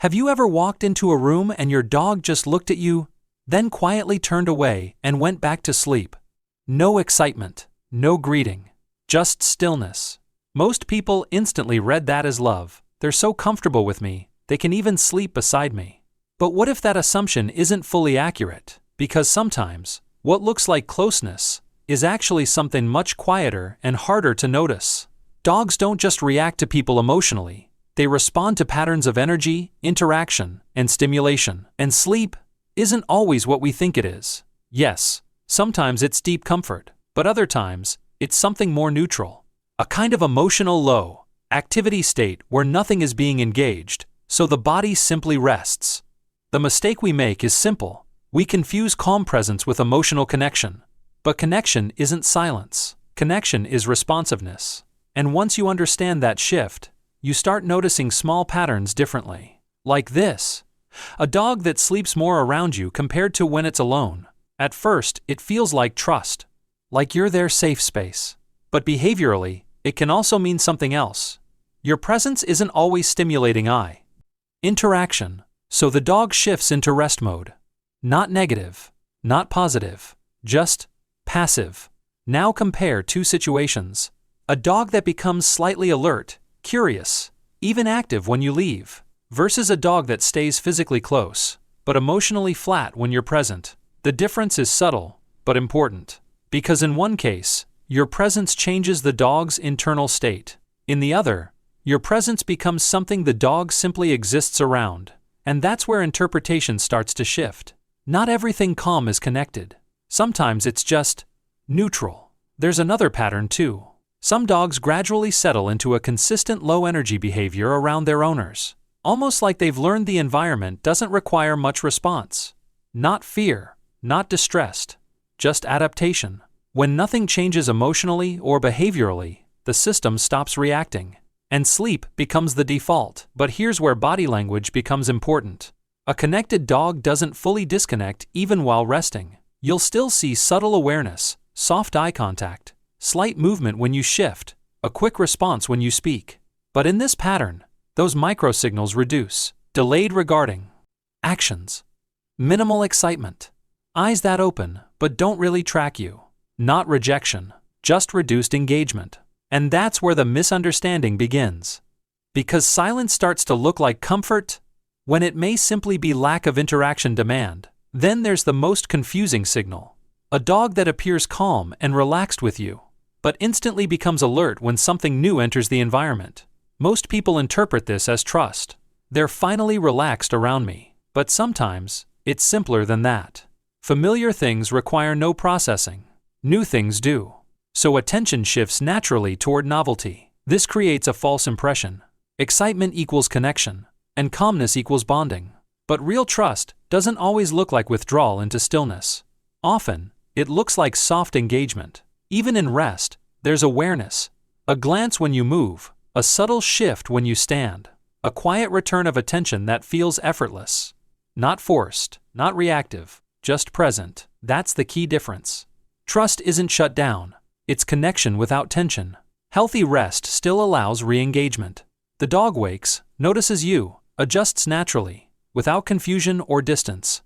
Have you ever walked into a room and your dog just looked at you, then quietly turned away and went back to sleep? No excitement, no greeting, just stillness. Most people instantly read that as love. They're so comfortable with me, they can even sleep beside me. But what if that assumption isn't fully accurate? Because sometimes, what looks like closeness is actually something much quieter and harder to notice. Dogs don't just react to people emotionally. They respond to patterns of energy, interaction, and stimulation. And sleep isn't always what we think it is. Yes, sometimes it's deep comfort, but other times, it's something more neutral. A kind of emotional low activity state where nothing is being engaged, so the body simply rests. The mistake we make is simple. We confuse calm presence with emotional connection. But connection isn't silence. Connection is responsiveness. And once you understand that shift, you start noticing small patterns differently. Like this. A dog that sleeps more around you compared to when it's alone. At first, it feels like trust. Like you're their safe space. But behaviorally, it can also mean something else. Your presence isn't always stimulating eye. Interaction. So the dog shifts into rest mode. Not negative, not positive, just passive. Now compare two situations. A dog that becomes slightly alert, curious, even active when you leave, versus a dog that stays physically close, but emotionally flat when you're present. The difference is subtle, but important. Because in one case, your presence changes the dog's internal state. In the other, your presence becomes something the dog simply exists around. And that's where interpretation starts to shift. Not everything calm is connected. Sometimes it's just neutral. There's another pattern too. Some dogs gradually settle into a consistent low-energy behavior around their owners, almost like they've learned the environment doesn't require much response. Not fear, not distressed, just adaptation. When nothing changes emotionally or behaviorally, the system stops reacting, and sleep becomes the default. But here's where body language becomes important. A connected dog doesn't fully disconnect even while resting. You'll still see subtle awareness, soft eye contact, slight movement when you shift, a quick response when you speak. But in this pattern, those microsignals reduce. Delayed regarding. Actions. Minimal excitement. Eyes that open, but don't really track you. Not rejection, just reduced engagement. And that's where the misunderstanding begins. Because silence starts to look like comfort when it may simply be lack of interaction demand. Then there's the most confusing signal. A dog that appears calm and relaxed with you, but instantly becomes alert when something new enters the environment. Most people interpret this as trust. They're finally relaxed around me. But sometimes, it's simpler than that. Familiar things require no processing. New things do. So attention shifts naturally toward novelty. This creates a false impression. Excitement equals connection, and calmness equals bonding. But real trust doesn't always look like withdrawal into stillness. Often, it looks like soft engagement. Even in rest, there's awareness. A glance when you move, a subtle shift when you stand, a quiet return of attention that feels effortless. Not forced, not reactive, just present. That's the key difference. Trust isn't shut down. It's connection without tension. Healthy rest still allows re-engagement. The dog wakes, notices you, adjusts naturally, without confusion or distance.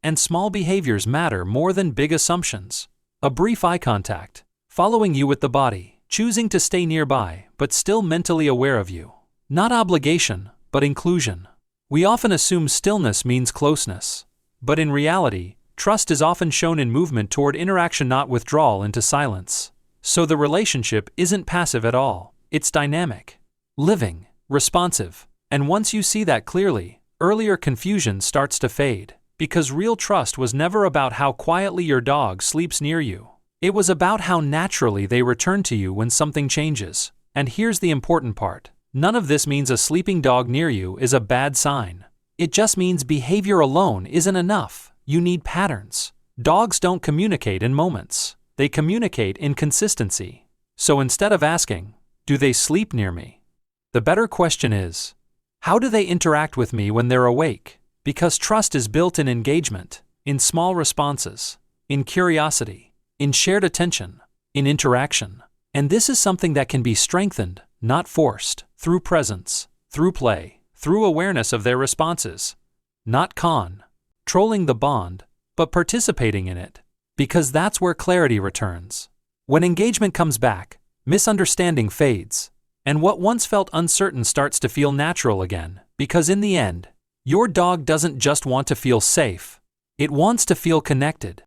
And small behaviors matter more than big assumptions. A brief eye contact, following you with the body, choosing to stay nearby but still mentally aware of you. Not obligation, but inclusion. We often assume stillness means closeness. But in reality, trust is often shown in movement toward interaction, not withdrawal into silence. So the relationship isn't passive at all. It's dynamic, living, responsive. And once you see that clearly, earlier confusion starts to fade. Because real trust was never about how quietly your dog sleeps near you. It was about how naturally they return to you when something changes. And here's the important part. None of this means a sleeping dog near you is a bad sign. It just means behavior alone isn't enough. You need patterns. Dogs don't communicate in moments. They communicate in consistency. So instead of asking, do they sleep near me? The better question is, how do they interact with me when they're awake? Because trust is built in engagement, in small responses, in curiosity, in shared attention, in interaction. And this is something that can be strengthened, not forced, through presence, through play, through awareness of their responses. Not controlling the bond, but participating in it, because that's where clarity returns. When engagement comes back, misunderstanding fades, and what once felt uncertain starts to feel natural again, because in the end, your dog doesn't just want to feel safe, it wants to feel connected.